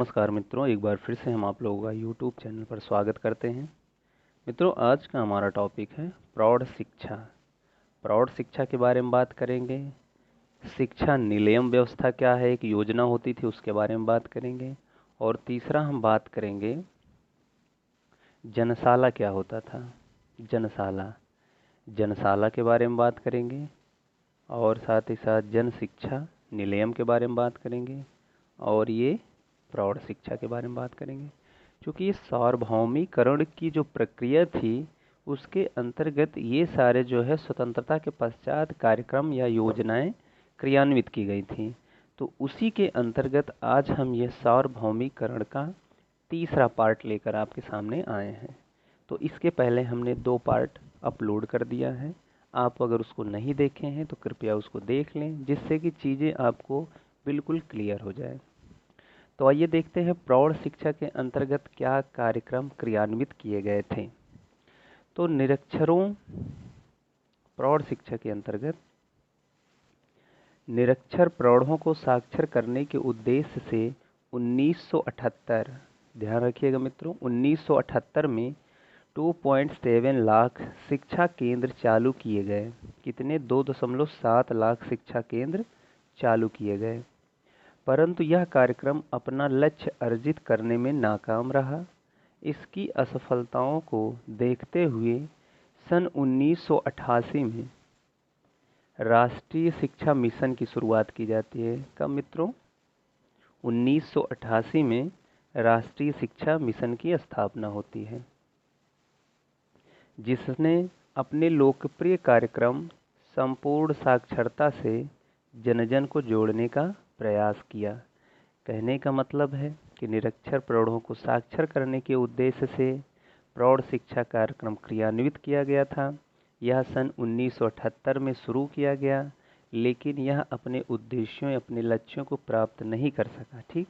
नमस्कार मित्रों, एक बार फिर से हम आप लोगों का यूट्यूब चैनल पर स्वागत करते हैं। मित्रों, आज का हमारा टॉपिक है प्रौढ़ शिक्षा। प्रौढ़ शिक्षा के बारे में बात करेंगे। शिक्षा निलयम व्यवस्था क्या है, एक योजना होती थी, उसके बारे में बात करेंगे। और तीसरा हम बात करेंगे जनसाला क्या होता था। जनसाला के बारे में बात करेंगे। और साथ ही साथ जन शिक्षा निलयम के बारे में बात करेंगे। और ये प्रौढ़ शिक्षा के बारे में बात करेंगे। क्योंकि ये सार्वभौमिकरण की जो प्रक्रिया थी, उसके अंतर्गत ये सारे जो है स्वतंत्रता के पश्चात कार्यक्रम या योजनाएं क्रियान्वित की गई थी। तो उसी के अंतर्गत आज हम ये सार्वभौमिकरण का तीसरा पार्ट लेकर आपके सामने आए हैं। तो इसके पहले हमने 2 पार्ट अपलोड कर दिया है। आप अगर उसको नहीं देखे हैं तो कृपया उसको देख लें, जिससे कि चीज़ें आपको बिल्कुल क्लियर हो जाए। तो आइए देखते हैं प्रौढ़ शिक्षा के अंतर्गत क्या कार्यक्रम क्रियान्वित किए गए थे। तो निरक्षरों प्रौढ़ शिक्षा के अंतर्गत निरक्षर प्रौढ़ों को साक्षर करने के उद्देश्य से 1978, ध्यान रखिएगा मित्रों, 1978 में 2.7 लाख शिक्षा केंद्र चालू किए गए। कितने? 2.7 लाख शिक्षा केंद्र चालू किए गए। परंतु यह कार्यक्रम अपना लक्ष्य अर्जित करने में नाकाम रहा। इसकी असफलताओं को देखते हुए सन 1988 में राष्ट्रीय शिक्षा मिशन की शुरुआत की जाती है। कब मित्रों? 1988 में राष्ट्रीय शिक्षा मिशन की स्थापना होती है, जिसने अपने लोकप्रिय कार्यक्रम संपूर्ण साक्षरता से जन जन को जोड़ने का प्रयास किया। कहने का मतलब है कि निरक्षर प्रौढ़ों को साक्षर करने के उद्देश्य से प्रौढ़ शिक्षा कार्यक्रम क्रियान्वित किया गया था। यह सन 1978 में शुरू किया गया, लेकिन यह अपने उद्देश्यों, अपने लक्ष्यों को प्राप्त नहीं कर सका। ठीक,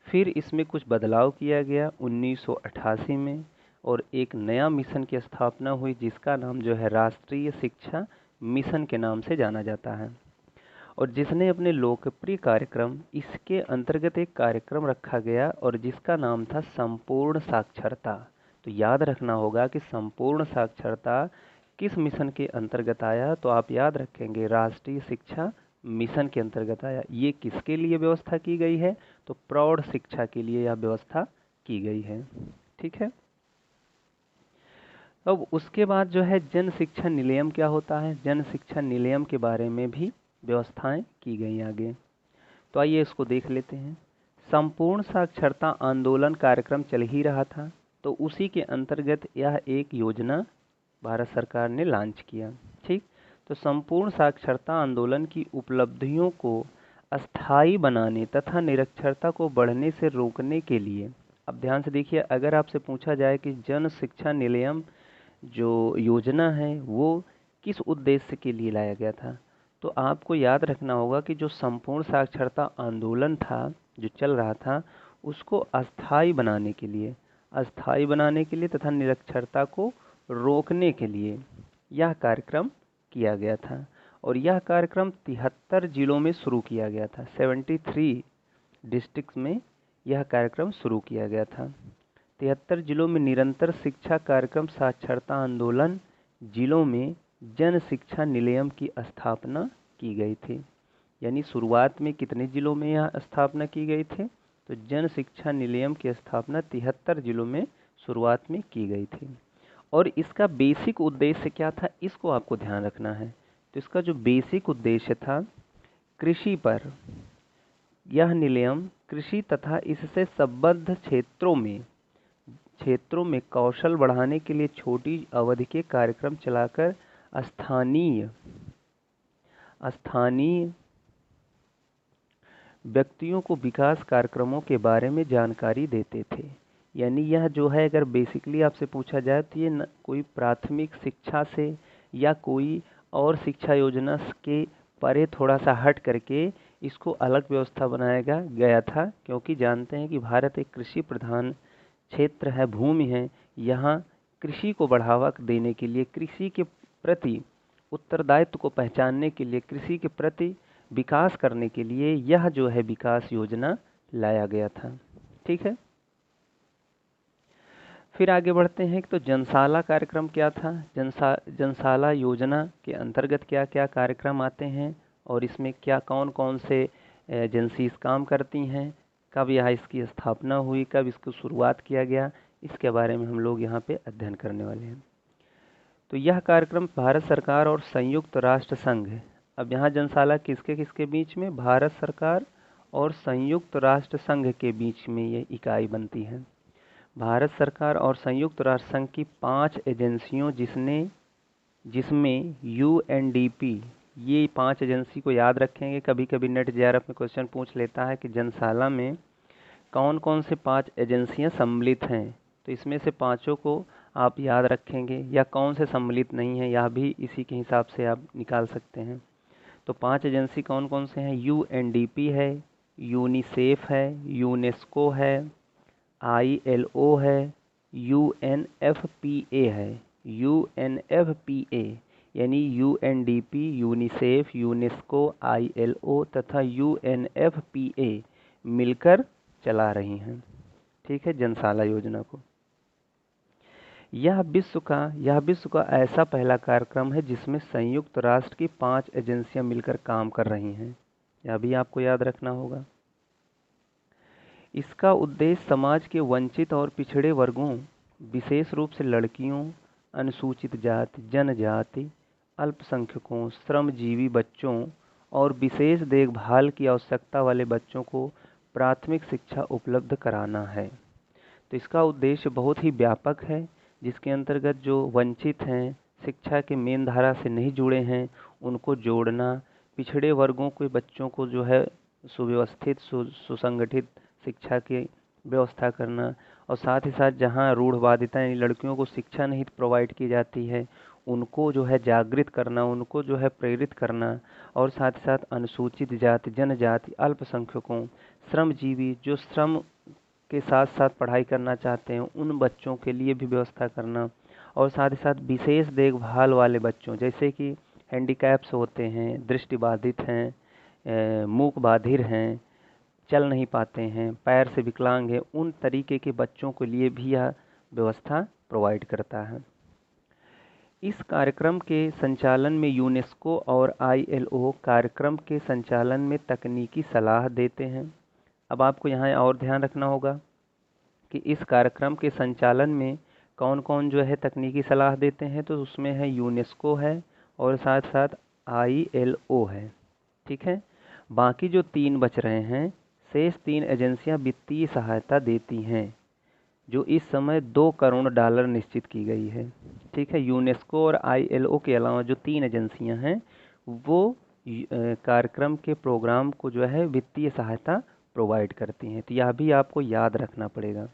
फिर इसमें कुछ बदलाव किया गया 1988 में, और एक नया मिशन की स्थापना हुई, जिसका नाम जो है राष्ट्रीय शिक्षा मिशन के नाम से जाना जाता है, और जिसने अपने लोकप्रिय कार्यक्रम, इसके अंतर्गत एक कार्यक्रम रखा गया और जिसका नाम था संपूर्ण साक्षरता। तो याद रखना होगा कि संपूर्ण साक्षरता किस मिशन के अंतर्गत आया, तो आप याद रखेंगे राष्ट्रीय शिक्षा मिशन के अंतर्गत आया। ये किसके लिए व्यवस्था की गई है? तो प्रौढ़ शिक्षा के लिए यह व्यवस्था की गई है। ठीक है। अब उसके बाद जो है जन शिक्षा निलयम क्या होता है। जन शिक्षा निलयम के बारे में भी व्यवस्थाएं की गई आगे। तो आइए इसको देख लेते हैं। संपूर्ण साक्षरता आंदोलन कार्यक्रम चल ही रहा था, तो उसी के अंतर्गत यह एक योजना भारत सरकार ने लॉन्च किया। ठीक, तो संपूर्ण साक्षरता आंदोलन की उपलब्धियों को अस्थायी बनाने तथा निरक्षरता को बढ़ने से रोकने के लिए, अब ध्यान से देखिए, अगर आपसे पूछा जाए कि जन शिक्षा निलयम जो योजना है वो किस उद्देश्य के लिए लाया गया था, तो आपको याद रखना होगा कि जो संपूर्ण साक्षरता आंदोलन था जो चल रहा था, उसको अस्थायी बनाने के लिए तथा निरक्षरता को रोकने के लिए यह कार्यक्रम किया गया था। और यह कार्यक्रम 73 जिलों में शुरू किया गया था। 73 डिस्ट्रिक्ट में यह कार्यक्रम शुरू किया गया था। 73 जिलों में निरंतर शिक्षा कार्यक्रम साक्षरता आंदोलन जिलों में जन शिक्षा निलयम की स्थापना की गई थी। यानी शुरुआत में कितने जिलों में यह स्थापना की गई थी? तो जन शिक्षा निलयम की स्थापना 73 जिलों में शुरुआत में की गई थी। और इसका बेसिक उद्देश्य क्या था, इसको आपको ध्यान रखना है। तो इसका जो बेसिक उद्देश्य था, कृषि पर, यह निलयम कृषि तथा इससे संबद्ध क्षेत्रों में कौशल बढ़ाने के लिए छोटी अवधि के कार्यक्रम चलाकर स्थानीय व्यक्तियों को विकास कार्यक्रमों के बारे में जानकारी देते थे। यानी यह जो है, अगर बेसिकली आपसे पूछा जाए तो ये कोई प्राथमिक शिक्षा से या कोई और शिक्षा योजना के परे थोड़ा सा हट करके इसको अलग व्यवस्था बनाया गया था, क्योंकि जानते हैं कि भारत एक कृषि प्रधान क्षेत्र है, भूमि है। यहाँ कृषि को बढ़ावा देने के लिए, कृषि के प्रति उत्तरदायित्व को पहचानने के लिए, कृषि के प्रति विकास करने के लिए यह जो है विकास योजना लाया गया था। ठीक है। फिर आगे बढ़ते हैं। तो जनसाला कार्यक्रम क्या था, जनसाला योजना के अंतर्गत क्या क्या कार्यक्रम आते हैं और इसमें क्या कौन कौन से एजेंसीज काम करती हैं, कब यह इसकी स्थापना हुई, कब इसको शुरुआत किया गया, इसके बारे में हम लोग यहाँ पे अध्ययन करने वाले हैं। तो यह कार्यक्रम भारत सरकार और संयुक्त राष्ट्र संघ है। अब यहाँ जनसाला किसके किसके बीच में, भारत सरकार और संयुक्त राष्ट्र संघ के बीच में ये इकाई बनती है। भारत सरकार और संयुक्त राष्ट्र संघ की 5 एजेंसियों जिसमें UNDP, ये 5 एजेंसी को याद रखेंगे। कभी कभी नेट JRF में क्वेश्चन पूछ लेता है कि जनसाला में कौन कौन से 5 एजेंसियां सम्मिलित हैं, तो इसमें से 5 को आप याद रखेंगे, या कौन से सम्मिलित नहीं हैं यह भी इसी के हिसाब से आप निकाल सकते हैं। तो 5 एजेंसी कौन कौन से हैं, UNDP है, यूनिसेफ है, यूनेस्को है, ILO है, UNFPA है। UNFPA यानी UNDP, यूनिसेफ, यूनेस्को, ILO तथा UNFPA मिलकर चला रही हैं, ठीक है, जनसाला योजना को। यह विश्व का ऐसा पहला कार्यक्रम है जिसमें संयुक्त राष्ट्र की 5 एजेंसियां मिलकर काम कर रही हैं, यह भी आपको याद रखना होगा। इसका उद्देश्य समाज के वंचित और पिछड़े वर्गों, विशेष रूप से लड़कियों, अनुसूचित जाति, जनजाति, अल्पसंख्यकों, श्रमजीवी बच्चों और विशेष देखभाल की आवश्यकता वाले बच्चों को प्राथमिक शिक्षा उपलब्ध कराना है। तो इसका उद्देश्य बहुत ही व्यापक है, जिसके अंतर्गत जो वंचित हैं, शिक्षा के मेन धारा से नहीं जुड़े हैं, उनको जोड़ना, पिछड़े वर्गों के बच्चों को जो है सुव्यवस्थित सुसंगठित शिक्षा की व्यवस्था करना, और साथ ही साथ जहाँ रूढ़वादिता यानी लड़कियों को शिक्षा नहीं प्रोवाइड की जाती है, उनको जो है जागृत करना, उनको जो है प्रेरित करना, और साथ ही साथ अनुसूचित जाति, जनजाति, अल्पसंख्यकों, श्रमजीवी जो श्रम के साथ साथ पढ़ाई करना चाहते हैं उन बच्चों के लिए भी व्यवस्था करना, और साथ ही साथ विशेष देखभाल वाले बच्चों जैसे कि हैंडीकैप्स होते हैं, दृष्टिबाधित हैं, मूक बाधिर हैं, चल नहीं पाते हैं, पैर से विकलांग है, उन तरीके के बच्चों के लिए भी यह व्यवस्था प्रोवाइड करता है। इस कार्यक्रम के संचालन में यूनेस्को और ILO कार्यक्रम के संचालन में तकनीकी सलाह देते हैं। अब आपको यहाँ और ध्यान रखना होगा कि इस कार्यक्रम के संचालन में कौन कौन जो है तकनीकी सलाह देते हैं, तो उसमें है यूनेस्को है और साथ साथ ILO है, ठीक है। बाकी जो 3 बच रहे हैं, शेष 3 एजेंसियां वित्तीय सहायता देती हैं, जो इस समय $2 करोड़ निश्चित की गई है, ठीक है। यूनेस्को और ILO के अलावा जो 3 एजेंसियां हैं वो कार्यक्रम के प्रोग्राम को जो है वित्तीय सहायता प्रोवाइड करती हैं, तो यह भी आपको याद रखना पड़ेगा।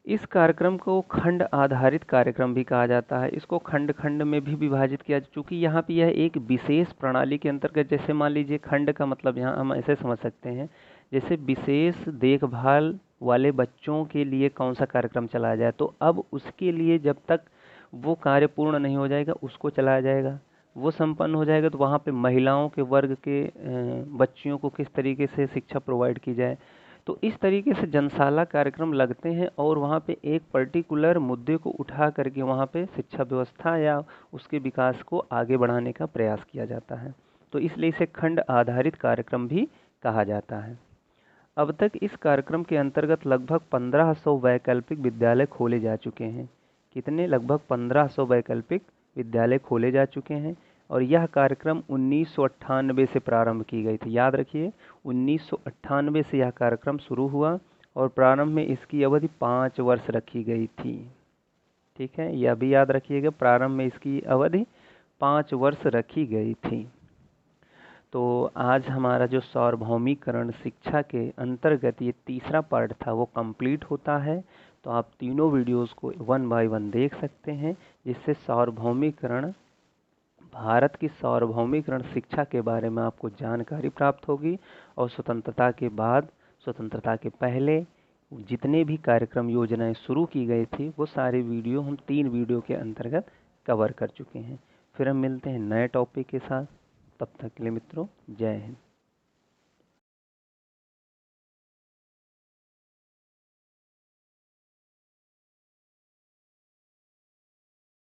इस कार्यक्रम को खंड आधारित कार्यक्रम भी कहा जाता है। इसको खंड खंड में भी विभाजित किया, चूँकि यहाँ पे यह एक विशेष प्रणाली के अंतर्गत, जैसे मान लीजिए खंड का मतलब यहाँ हम ऐसे समझ सकते हैं, जैसे विशेष देखभाल वाले बच्चों के लिए कौन सा कार्यक्रम चलाया जाए, तो अब उसके लिए जब तक वो कार्य पूर्ण नहीं हो जाएगा उसको चलाया जाएगा, वो संपन्न हो जाएगा तो वहाँ पे महिलाओं के वर्ग के बच्चियों को किस तरीके से शिक्षा प्रोवाइड की जाए। तो इस तरीके से जनसाला कार्यक्रम लगते हैं और वहाँ पे एक पर्टिकुलर मुद्दे को उठा करके वहाँ पे शिक्षा व्यवस्था या उसके विकास को आगे बढ़ाने का प्रयास किया जाता है, तो इसलिए इसे खंड आधारित कार्यक्रम भी कहा जाता है। अब तक इस कार्यक्रम के अंतर्गत लगभग 1500 वैकल्पिक विद्यालय खोले जा चुके हैं। कितने? लगभग 1500 वैकल्पिक विद्यालय खोले जा चुके हैं, और यह कार्यक्रम 1998 से प्रारंभ की गई थी। याद रखिए 1998 से यह कार्यक्रम शुरू हुआ और प्रारंभ में इसकी अवधि 5 वर्ष रखी गई थी, ठीक है, यह भी याद रखिएगा, प्रारंभ में इसकी अवधि 5 वर्ष रखी गई थी। तो आज हमारा जो सार्वभौमिकरण शिक्षा के अंतर्गत ये तीसरा पार्ट था वो कंप्लीट होता है। तो आप तीनों वीडियोस को 1 बाय 1 देख सकते हैं, जिससे सार्वभौमिकरण, भारत की सार्वभौमिकरण शिक्षा के बारे में आपको जानकारी प्राप्त होगी, और स्वतंत्रता के बाद, स्वतंत्रता के पहले जितने भी कार्यक्रम योजनाएं शुरू की गई थी वो सारे वीडियो हम 3 वीडियो के अंतर्गत कवर कर चुके हैं। फिर हम मिलते हैं नए टॉपिक के साथ, तब तक के लिए मित्रों जय हिंद।